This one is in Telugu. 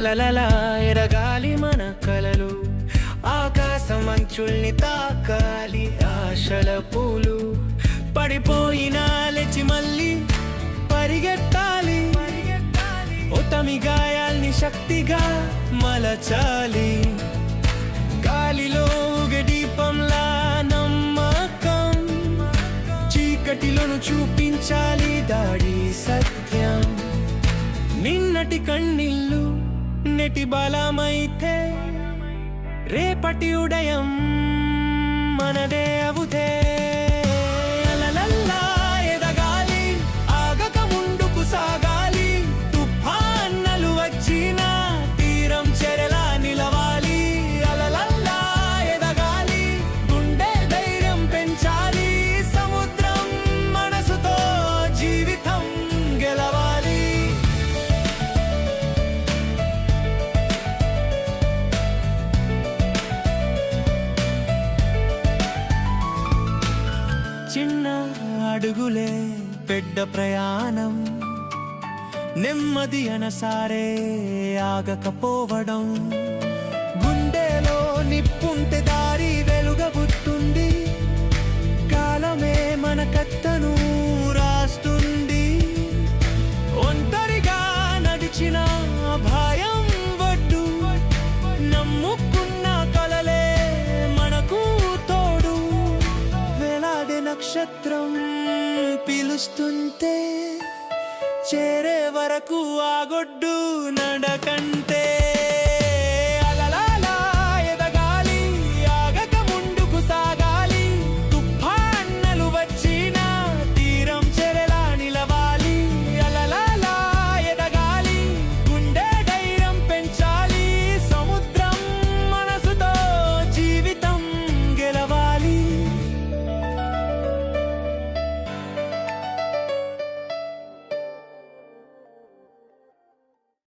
లలలా ఎరగాలి మన కలలు, ఆకాశమంచుల్ని తాకాలి ఆశల పూలు. పడిపోయినా లేచి మళ్ళీ పరిగెత్తాలి, ఉతమి గాయాల్ని శక్తిగా మలచాలి. గాలిలో ఊగే దీపంలా నమ్మకం, చీకటిలోను చూపించాలి దాడి సత్యం. నిన్నటి కన్నీళ్ళు నెటి బలమైతే రేపటి ఉదయం మనదే అవుతే. అలలల్లా ఎదగాలి, ఆగక ముందుకు సాగాలి, తుఫాన్లు వచ్చినా తీరం చెరలా నిలవాలి. అలలల్లా ఎదగాలి, గుండె ధైర్యం పెంచాలి, సముద్రం మనసుతో జీవితం గెలవాలి. చిన్న అడుగులే పెద్ద ప్రయాణం, నెమ్మది అనసారే ఆగకపోవడం. గుండెలో నిప్పుంటే దారి వెలుగబుతుంది, కాలమే మన కత్తను రాస్తుంది. ఒంటరిగా నడిచిన భయం వడ్డు, నమ్ముకున్న కలలే మనకు తోడు. వేలాది నక్షత్రం పిలుస్తుంటే చేరే వరకు ఆగొడ్డు నడకంటే.